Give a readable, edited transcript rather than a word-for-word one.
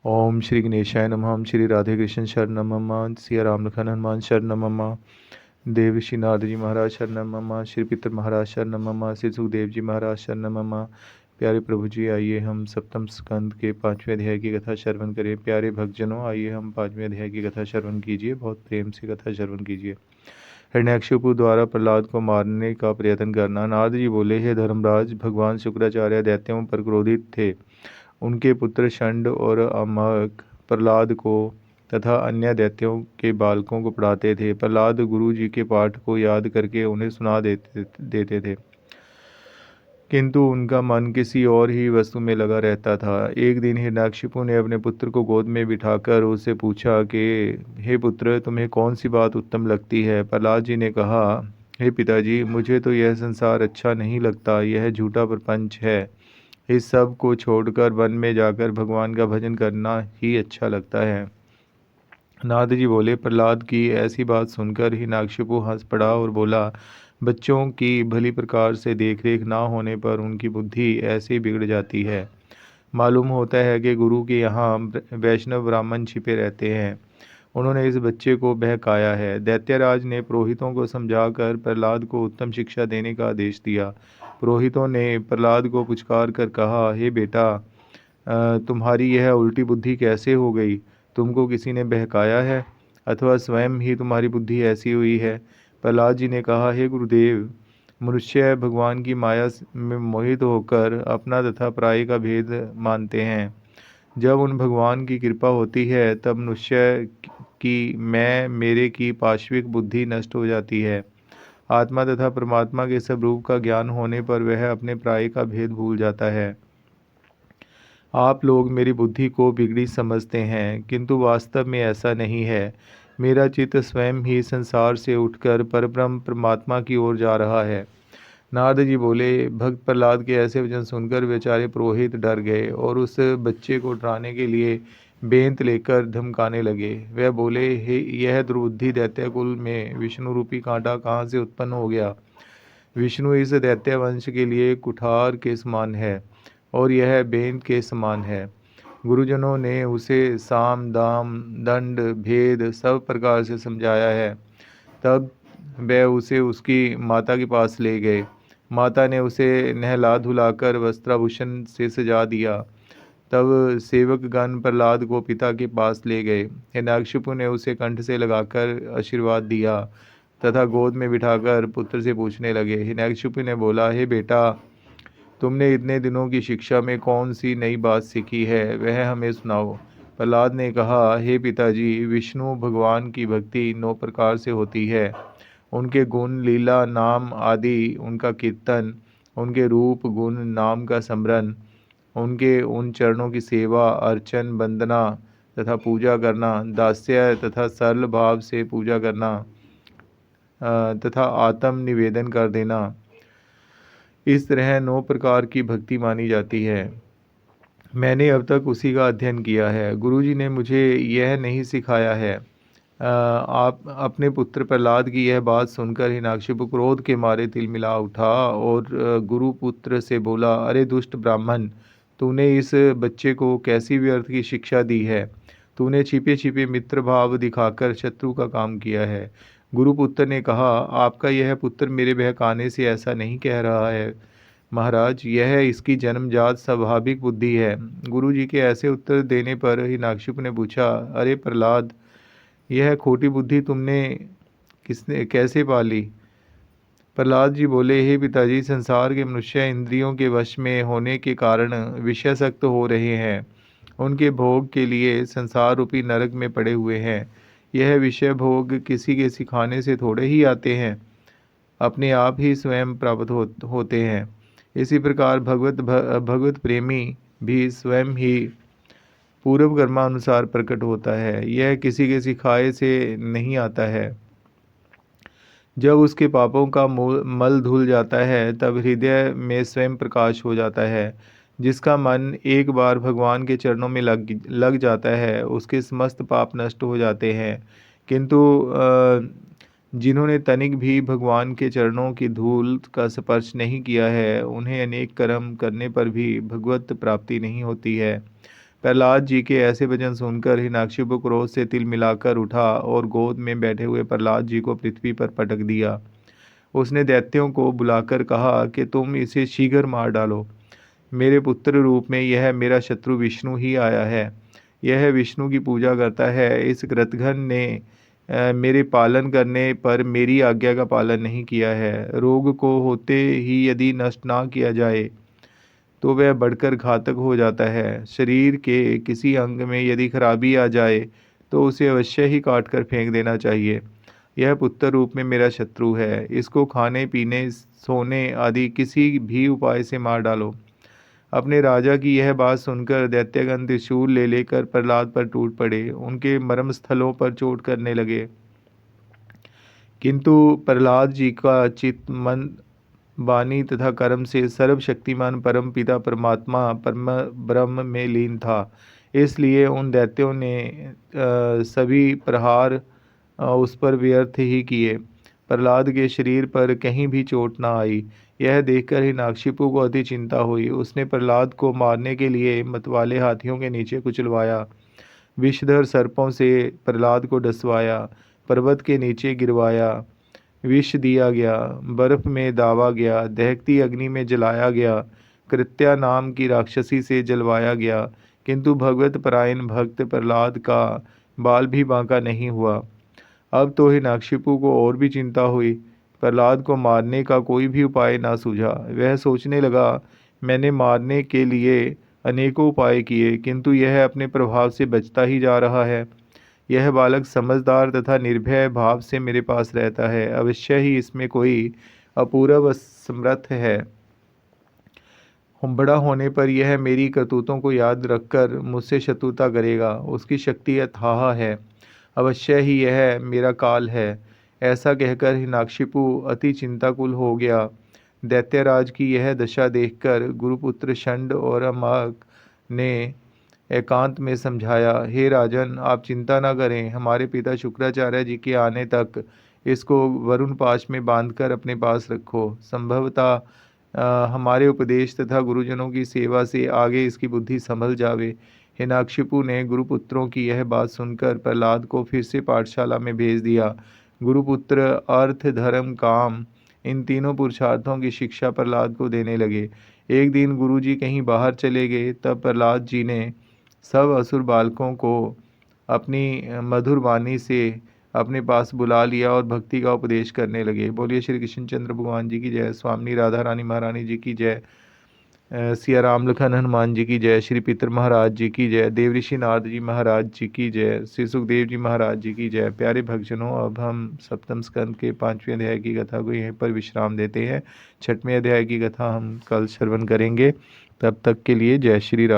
ओम श्री गणेशाय नमः। ओम श्री राधे कृष्ण शरणम मम। सिया राम लखन हनुमान शरणम मम। देव श्री नारद जी महाराज शरणम मम। श्री पितर महाराज शरणम मम। श्री सुखदेव जी महाराज शरणम मम। प्यारे प्रभु जी, आइए हम सप्तम स्कंद के 5वें अध्याय की कथा श्रवण करें। प्यारे भक्तजनों, आइए हम 5वें अध्याय की कथा श्रवण कीजिए। बहुत प्रेम से कथा श्रवण कीजिए। हिरण्यकशिपु द्वारा प्रहलाद को मारने का प्रयत्न करना। नारद जी बोले, हे धर्मराज, भगवान शुक्राचार्य दैत्यों पर क्रोधित थे। उनके पुत्र षंड और अमक प्रहलाद को तथा अन्य दैत्यों के बालकों को पढ़ाते थे। प्रहलाद गुरु जी के पाठ को याद करके उन्हें सुना देते थे, किंतु उनका मन किसी और ही वस्तु में लगा रहता था। एक दिन हिरण्यकशिपु ने अपने पुत्र को गोद में बिठाकर उससे पूछा कि हे पुत्र, तुम्हें कौन सी बात उत्तम लगती है। प्रहलाद जी ने कहा, हे पिताजी, मुझे तो यह संसार अच्छा नहीं लगता। यह झूठा प्रपंच है। इस सब को छोड़कर वन में जाकर भगवान का भजन करना ही अच्छा लगता है। नारद जी बोले, प्रहलाद की ऐसी बात सुनकर हिरण्यकशिपु हंस पड़ा और बोला, बच्चों की भली प्रकार से देखरेख ना होने पर उनकी बुद्धि ऐसे ही बिगड़ जाती है। मालूम होता है कि गुरु के यहाँ वैष्णव ब्राह्मण छिपे रहते हैं। उन्होंने इस बच्चे को बहकाया है। दैत्यराज ने पुरोहितों को समझाकर प्रहलाद को उत्तम शिक्षा देने का आदेश दिया। पुरोहितों ने प्रहलाद को पुचकार कर कहा, हे बेटा, तुम्हारी यह उल्टी बुद्धि कैसे हो गई? तुमको किसी ने बहकाया है अथवा स्वयं ही तुम्हारी बुद्धि ऐसी हुई है? प्रहलाद जी ने कहा, हे गुरुदेव, मनुष्य भगवान की माया में मोहित होकर अपना तथा पराई का भेद मानते हैं। जब उन भगवान की कृपा होती है तब मनुष्य की मैं मेरे की पाश्विक बुद्धि नष्ट हो जाती है। आत्मा तथा परमात्मा के स्वरूप का ज्ञान होने पर वह अपने पराई का भेद भूल जाता है। आप लोग मेरी बुद्धि को बिगड़ी समझते हैं, किंतु वास्तव में ऐसा नहीं है। मेरा चित्त स्वयं ही संसार से उठकर परब्रह्म परमात्मा की ओर जा रहा है। नारद जी बोले, भक्त प्रहलाद के ऐसे वचन सुनकर बेचारे पुरोहित डर गए और उस बच्चे को डराने के लिए बेंत लेकर धमकाने लगे। वह बोले, हे, यह दुर्बुद्धि दैत्य कुल में विष्णु रूपी कांटा कहाँ से उत्पन्न हो गया? विष्णु इस दैत्य वंश के लिए कुठार के समान है और यह बेंत के समान है। गुरुजनों ने उसे साम दाम दंड भेद सब प्रकार से समझाया है। तब वह उसे उसकी माता के पास ले गए। माता ने उसे नहला धुलाकर वस्त्राभूषण से सजा दिया। तब सेवकगण प्रहलाद को पिता के पास ले गए। हिरण्यकशिपु ने उसे कंठ से लगाकर आशीर्वाद दिया तथा गोद में बिठाकर पुत्र से पूछने लगे। हिरण्यकशिपु ने बोला, हे बेटा, तुमने इतने दिनों की शिक्षा में कौन सी नई बात सीखी है, वह हमें सुनाओ। प्रहलाद ने कहा, हे पिताजी, विष्णु भगवान की भक्ति 9 प्रकार से होती है। उनके गुण, लीला, नाम आदि, उनका कीर्तन, उनके रूप गुण नाम का स्मरण, उनके उन चरणों की सेवा अर्चन वंदना तथा पूजा करना, दास्य तथा सरल भाव से पूजा करना तथा आत्म निवेदन कर देना। इस तरह 9 प्रकार की भक्ति मानी जाती है। मैंने अब तक उसी का अध्ययन किया है। गुरुजी ने मुझे यह नहीं सिखाया है। आप अपने पुत्र प्रहलाद की यह बात सुनकर हिरण्यकशिपु क्रोध के मारे तिलमिला उठा और गुरुपुत्र से बोला, अरे दुष्ट ब्राह्मण, तूने इस बच्चे को कैसी व्यर्थ की शिक्षा दी है? तूने छिपे छिपे मित्र भाव दिखाकर शत्रु का काम किया है। गुरुपुत्र ने कहा, आपका यह पुत्र मेरे बहकाने से ऐसा नहीं कह रहा है महाराज, यह इसकी जन्मजात स्वाभाविक बुद्धि है। गुरु जी के ऐसे उत्तर देने पर हिरण्यकशिपु ने पूछा, अरे प्रहलाद, यह खोटी बुद्धि तुमने किसने कैसे पाली? प्रहलाद जी बोले, हे पिताजी, संसार के मनुष्य इंद्रियों के वश में होने के कारण विषयासक्त हो रहे हैं। उनके भोग के लिए संसार रूपी नरक में पड़े हुए हैं। यह विषय भोग किसी के सिखाने से थोड़े ही आते हैं, अपने आप ही स्वयं प्राप्त होते हैं। इसी प्रकार भगवत प्रेमी भी स्वयं ही पूर्व कर्मानुसार प्रकट होता है। यह किसी के सिखाए से नहीं आता है। जब उसके पापों का मल धुल जाता है तब हृदय में स्वयं प्रकाश हो जाता है। जिसका मन एक बार भगवान के चरणों में लग जाता है उसके समस्त पाप नष्ट हो जाते हैं। किंतु जिन्होंने तनिक भी भगवान के चरणों की धूल का स्पर्श नहीं किया है, उन्हें अनेक कर्म करने पर भी भगवत प्राप्ति नहीं होती है। प्रहलाद जी के ऐसे वचन सुनकर हिरण्यकशिपु क्रोध से तिल मिलाकर उठा और गोद में बैठे हुए प्रहलाद जी को पृथ्वी पर पटक दिया। उसने दैत्यों को बुलाकर कहा कि तुम इसे शीघ्र मार डालो। मेरे पुत्र रूप में यह मेरा शत्रु विष्णु ही आया है। यह विष्णु की पूजा करता है। इस कृतघ्न ने मेरे पालन करने पर मेरी आज्ञा का पालन नहीं किया है। रोग को होते ही यदि नष्ट ना किया जाए तो वह बढ़कर घातक हो जाता है। शरीर के किसी अंग में यदि खराबी आ जाए तो उसे अवश्य ही काट कर फेंक देना चाहिए। यह पुत्र रूप में मेरा शत्रु है। इसको खाने पीने सोने आदि किसी भी उपाय से मार डालो। अपने राजा की यह बात सुनकर दैत्यगण त्रिशूल ले लेकर प्रहलाद पर टूट पड़े। उनके मर्म स्थलों पर चोट करने लगे, किंतु प्रहलाद जी का चित्त मन वाणी तथा कर्म से सर्वशक्तिमान परम पिता परमात्मा परम ब्रह्म में लीन था। इसलिए उन दैत्यों ने सभी प्रहार उस पर व्यर्थ ही किए। प्रहलाद के शरीर पर कहीं भी चोट न आई। यह देखकर हिरण्यकशिपु को अति चिंता हुई। उसने प्रहलाद को मारने के लिए मतवाले हाथियों के नीचे कुचलवाया, विषधर सर्पों से प्रहलाद को डसवाया, पर्वत के नीचे गिरवाया, विष दिया गया, बर्फ में दावा गया, दहकती अग्नि में जलाया गया, कृत्या नाम की राक्षसी से जलवाया गया, किंतु भगवत परायण भक्त प्रहलाद का बाल भी बांका नहीं हुआ। अब तो हिरण्यकशिपु को और भी चिंता हुई। प्रहलाद को मारने का कोई भी उपाय ना सूझा। वह सोचने लगा, मैंने मारने के लिए अनेकों उपाय किए, किंतु यह अपने प्रभाव से बचता ही जा रहा है। यह बालक समझदार तथा निर्भय भाव से मेरे पास रहता है। अवश्य ही इसमें कोई अपूर्व समर्थ है। बड़ा होने पर यह मेरी करतूतों को याद रखकर मुझसे शत्रुता करेगा। उसकी शक्ति अथाह है। अवश्य ही यह मेरा काल है। ऐसा कहकर हिरण्यकशिपु अति चिंताकुल हो गया। दैत्यराज की यह दशा देखकर गुरुपुत्र षंड और अमाक ने एकांत में समझाया, हे राजन, आप चिंता न करें। हमारे पिता शुक्राचार्य जी के आने तक इसको वरुण पाश में बांधकर अपने पास रखो। संभवतः हमारे उपदेश तथा गुरुजनों की सेवा से आगे इसकी बुद्धि संभल जावे। हिरण्यकशिपु ने गुरुपुत्रों की यह बात सुनकर प्रहलाद को फिर से पाठशाला में भेज दिया। गुरुपुत्र अर्थ धर्म काम इन तीनों पुरुषार्थों की शिक्षा प्रहलाद को देने लगे। एक दिन गुरुजी कहीं बाहर चले गए, तब प्रहलाद जी ने सब असुर बालकों को अपनी मधुर वाणी से अपने पास बुला लिया और भक्ति का उपदेश करने लगे। बोलिए श्री कृष्णचंद्र भगवान जी की जय। स्वामी राधा रानी महारानी जी की जय। सिया राम लखन हनुमान जी की जय। श्री पितर महाराज जी की जय। देव ऋषि नारद जी महाराज जी की जय। श्री सुखदेव जी महाराज जी की जय। प्यारे भक्तजनों, अब हम सप्तम स्कंद के 5वें अध्याय की कथा को यहीं पर विश्राम देते हैं। 6वें अध्याय की कथा हम कल श्रवण करेंगे। तब तक के लिए जय श्री राम।